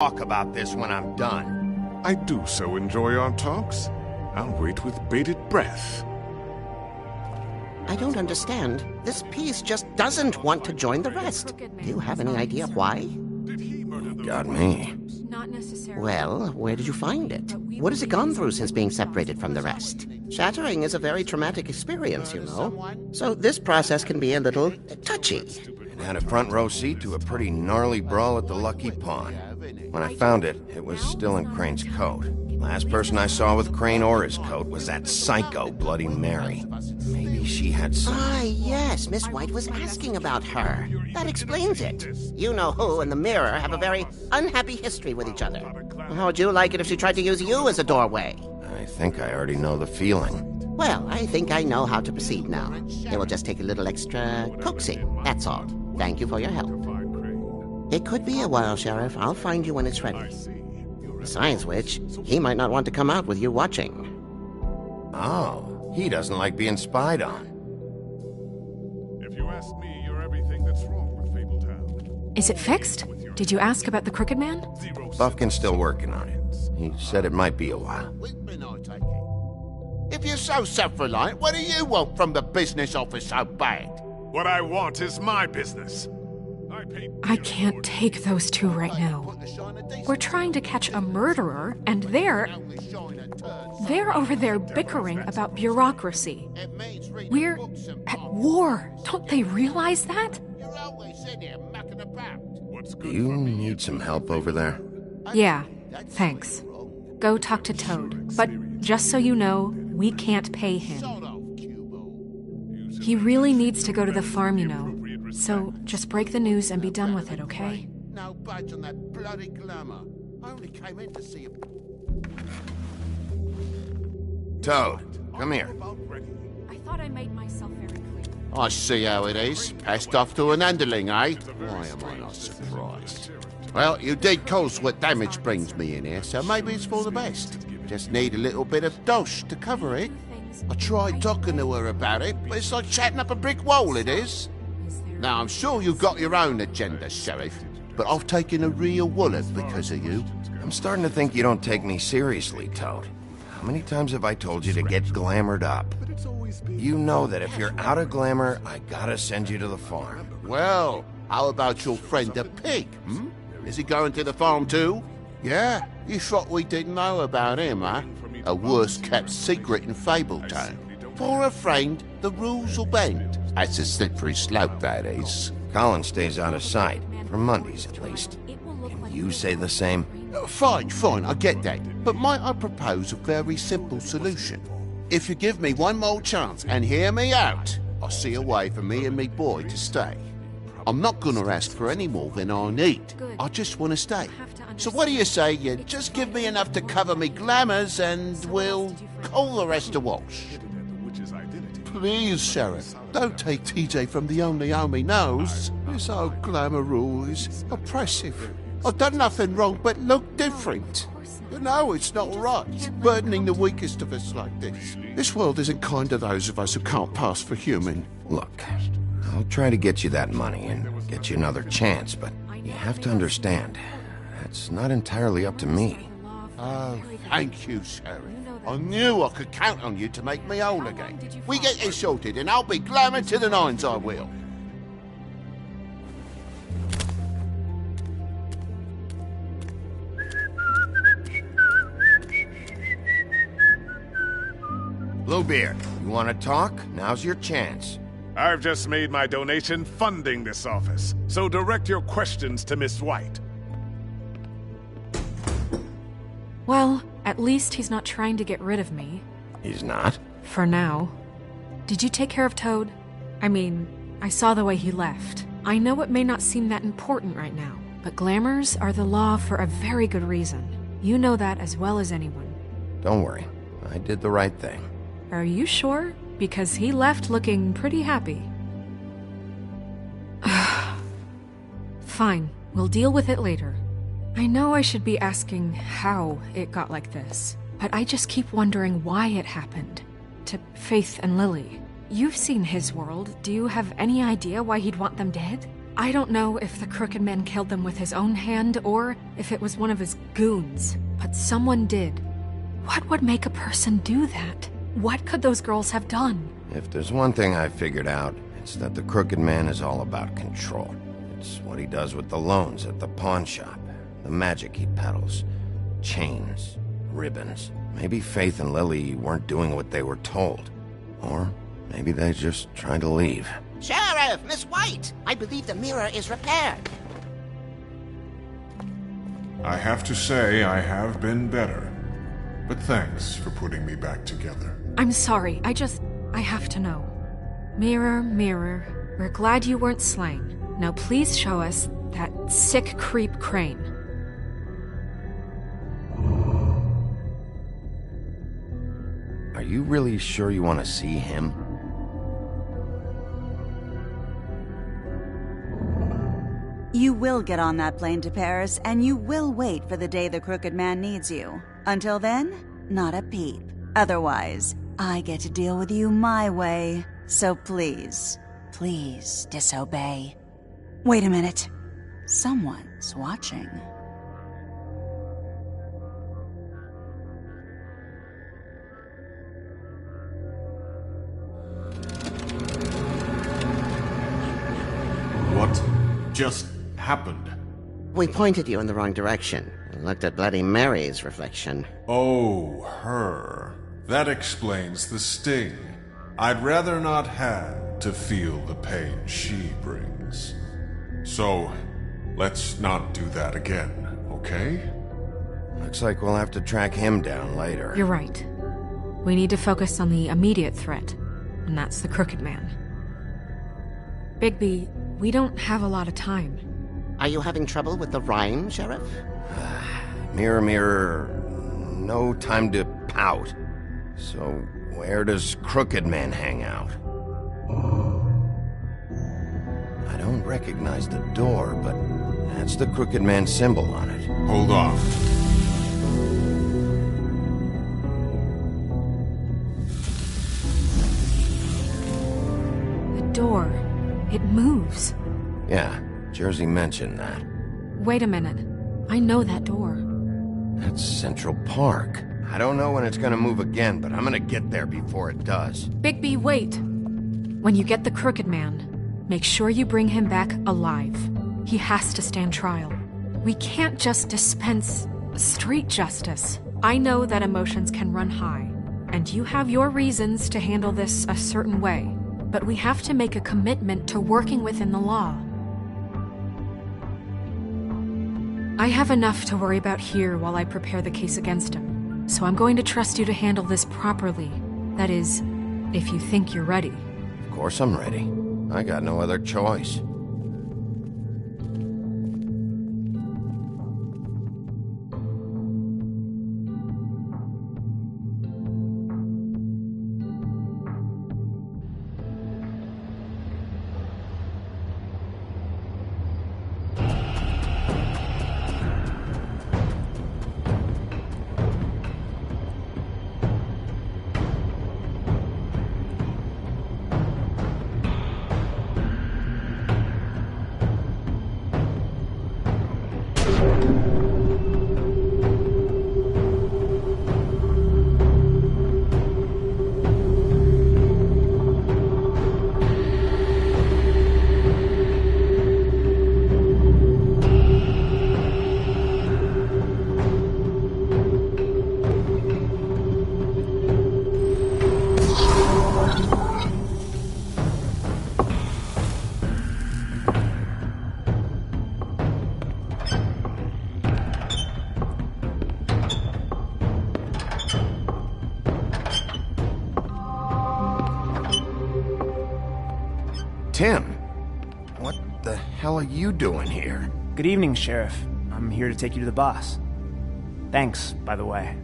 talk about this when I'm done. I do so enjoy our talks. I'll wait with bated breath. I don't understand. This piece just doesn't want to join the rest. Do you have any idea why? Got me. Not necessarily. Well, where did you find it? What has it gone through since being separated from the rest? Shattering is a very traumatic experience, you know. So this process can be a little touchy. It had a front row seat to a pretty gnarly brawl at the Lucky Pond. When I found it, it was still in Crane's coat. Last person I saw with Crane or his coat was that psycho Bloody Mary. Maybe she had some... Ah, yes, Miss White was asking about her. That explains it. You know who and the Mirror have a very unhappy history with each other. How would you like it if she tried to use you as a doorway? I think I already know the feeling. Well, I think I know how to proceed now. It will just take a little extra coaxing, that's all. Thank you for your help. It could be a while, Sheriff. I'll find you when it's ready. Besides which, he might not want to come out with you watching. Oh, he doesn't like being spied on. If you ask me, you're everything that's wrong with Fabletown. Is it fixed? Did you ask about the Crooked Man? Buffkin's still working on it. He said it might be a while. If you're so self-reliant, what do you want from the business office so bad? What I want is my business. I can't take those two right now. We're trying to catch a murderer, and they're over there bickering about bureaucracy. We're at war. Don't they realize that? Do you need some help over there? Yeah, thanks. Go talk to Toad. But just so you know, we can't pay him. He really needs to go to the farm, you know. So just break the news and be done with it, okay? No budge on that bloody glamour. I only came in to see you. Toad, come here. I thought I made myself very clear. I see how it is. Passed off to an underling, eh? Why am I not surprised? Well, you did cause what damage brings me in here, so maybe it's for the best. Just need a little bit of dosh to cover it. I tried talking to her about it, but it's like chatting up a brick wall, it is. Now, I'm sure you've got your own agenda, Sheriff, but I've taken a real wallet because of you. I'm starting to think you don't take me seriously, Toad. How many times have I told you to get glamored up? You know that if you're out of glamour, I gotta send you to the farm. Well, how about your friend the pig, hmm? Is he going to the farm too? Yeah, you thought we didn't know about him, huh? A worst-kept secret in Fabletown. For a friend, the rules will bend. That's a slippery slope, that is. Colin stays out of sight, for Mondays at least. Can you say the same? Fine, I get that. But might I propose a very simple solution? If you give me one more chance and hear me out, I'll see a way for me and me boy to stay. I'm not gonna ask for any more than I need. I just want to stay. So what do you say you just give me enough to cover me glamours and we'll call the rest a wash? Please, Sheriff, don't take TJ from the only home he knows. This old glamour rule is oppressive. I've done nothing wrong but look different. You know it's not right, burdening the weakest of us like this. This world isn't kind to those of us who can't pass for human. Look, I'll try to get you that money and get you another chance, but you have to understand, that's not entirely up to me. Oh, thank you, Sheriff. I knew I could count on you to make me whole again. We get this sorted and I'll be glamour to the nines, I will. Bluebeard, you want to talk? Now's your chance. I've just made my donation funding this office, so direct your questions to Miss White. Well, at least he's not trying to get rid of me. He's not? For now. Did you take care of Toad? I mean, I saw the way he left. I know it may not seem that important right now, but glamours are the law for a very good reason. You know that as well as anyone. Don't worry. I did the right thing. Are you sure? Because he left looking pretty happy. Fine, we'll deal with it later. I know I should be asking how it got like this, but I just keep wondering why it happened. To Faith and Lily. You've seen his world. Do you have any idea why he'd want them dead? I don't know if the Crooked Man killed them with his own hand or if it was one of his goons, but someone did. What would make a person do that? What could those girls have done? If there's one thing I figured out, it's that the Crooked Man is all about control. It's what he does with the loans at the pawn shop, the magic he peddles, chains, ribbons. Maybe Faith and Lily weren't doing what they were told. Or maybe they just tried to leave. Sheriff, Miss White! I believe the mirror is repaired. I have to say I have been better. But thanks for putting me back together. I'm sorry, I have to know. Mirror, mirror, we're glad you weren't slain. Now please show us that sick creep Crane. Are you really sure you want to see him? You will get on that plane to Paris, and you will wait for the day the Crooked Man needs you. Until then, not a peep. Otherwise, I get to deal with you my way. So please, please disobey. Wait a minute. Someone's watching. What just happened? We pointed you in the wrong direction and looked at Bloody Mary's reflection. Oh, her. That explains the sting. I'd rather not have to feel the pain she brings. So, let's not do that again, okay? Looks like we'll have to track him down later. You're right. We need to focus on the immediate threat, and that's the Crooked Man. Bigby, we don't have a lot of time. Are you having trouble with the rhyme, Sheriff? Mirror, mirror, no time to pout. So, where does Crooked Man hang out? I don't recognize the door, but that's the Crooked Man symbol on it. Hold on. The door. It moves. Yeah, Jersey mentioned that. Wait a minute. I know that door. That's Central Park. I don't know when it's gonna move again, but I'm gonna get there before it does. Bigby, wait. When you get the Crooked Man, make sure you bring him back alive. He has to stand trial. We can't just dispense street justice. I know that emotions can run high, and you have your reasons to handle this a certain way, but we have to make a commitment to working within the law. I have enough to worry about here while I prepare the case against him, so I'm going to trust you to handle this properly. That is, if you think you're ready. Of course I'm ready. I got no other choice. Tim, what the hell are you doing here? Good evening, Sheriff. I'm here to take you to the boss. Thanks, by the way,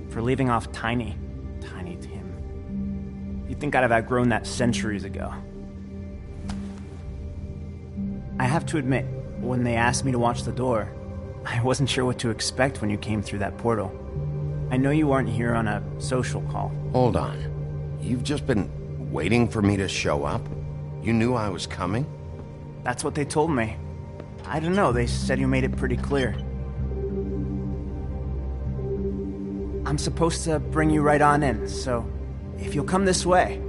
for leaving off Tiny Tim. You'd think I'd have outgrown that centuries ago. I have to admit, when they asked me to watch the door, I wasn't sure what to expect when you came through that portal. I know you aren't here on a social call. Hold on. You've just been waiting for me to show up? You knew I was coming? That's what they told me. I don't know, they said you made it pretty clear. I'm supposed to bring you right on in, so if you'll come this way.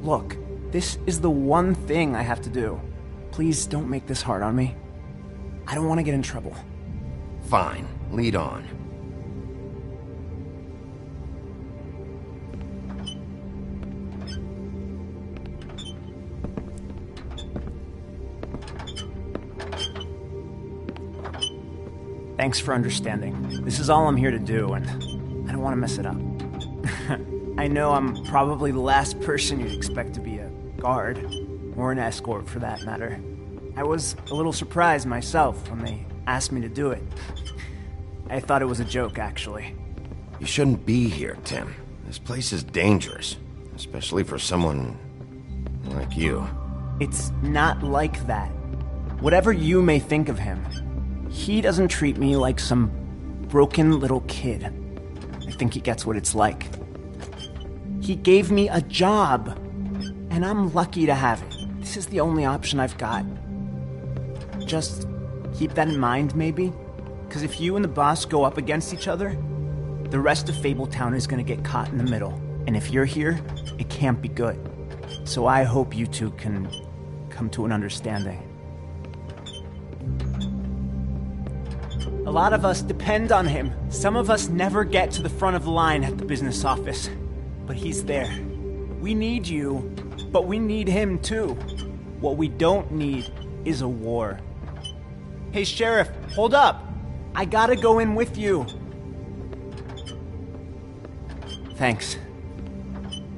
Look, this is the one thing I have to do. Please don't make this hard on me. I don't want to get in trouble. Fine, lead on. Thanks for understanding. This is all I'm here to do, and I don't want to mess it up. I know I'm probably the last person you'd expect to be a guard, or an escort for that matter. I was a little surprised myself when they asked me to do it. I thought it was a joke, actually. You shouldn't be here, Tim. This place is dangerous, especially for someone like you. It's not like that. Whatever you may think of him, he doesn't treat me like some broken little kid. I think he gets what it's like. He gave me a job, and I'm lucky to have it. This is the only option I've got. Just keep that in mind, maybe? Because if you and the boss go up against each other, the rest of Fabletown is going to get caught in the middle. And if you're here, it can't be good. So I hope you two can come to an understanding. A lot of us depend on him. Some of us never get to the front of the line at the business office. But he's there. We need you, but we need him too. What we don't need is a war. Hey, Sheriff, hold up! I gotta go in with you. Thanks.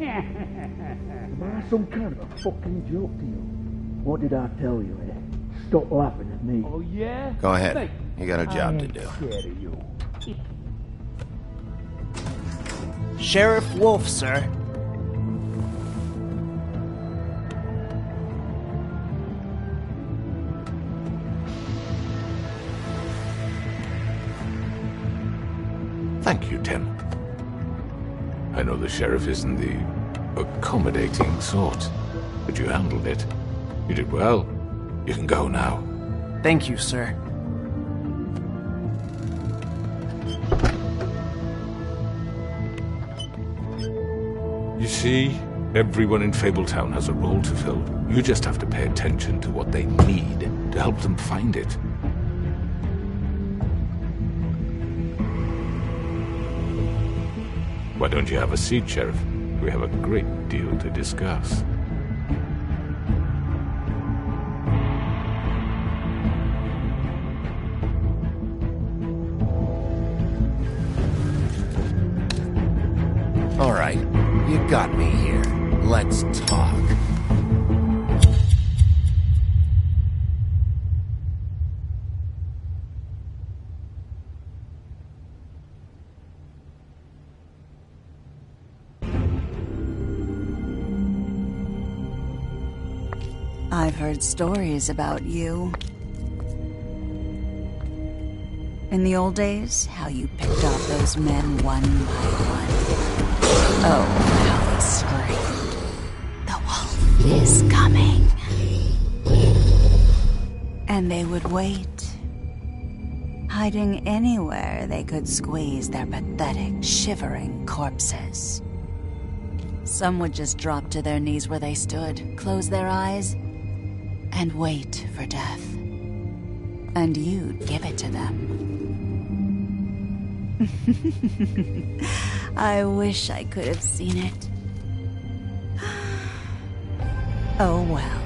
Am I some kind of a fucking joke to you? What did I tell you, eh? Stop laughing at me. Oh, yeah? Go ahead. You got a job to do. Scared of you. Sheriff Wolf, sir. Thank you, Tim. I know the sheriff isn't the accommodating sort, but you handled it. You did well. You can go now. Thank you, sir. You see, everyone in Fabletown has a role to fill. You just have to pay attention to what they need to help them find it. Why don't you have a seat, Sheriff? We have a great deal to discuss. All right, you got me here. Let's talk. I've heard stories about you. In the old days, how you picked off those men one by one. Oh, how they screamed. The wolf is coming. And they would wait, hiding anywhere they could squeeze their pathetic, shivering corpses. Some would just drop to their knees where they stood, close their eyes, and wait for death. And you'd give it to them. I wish I could have seen it. Oh well.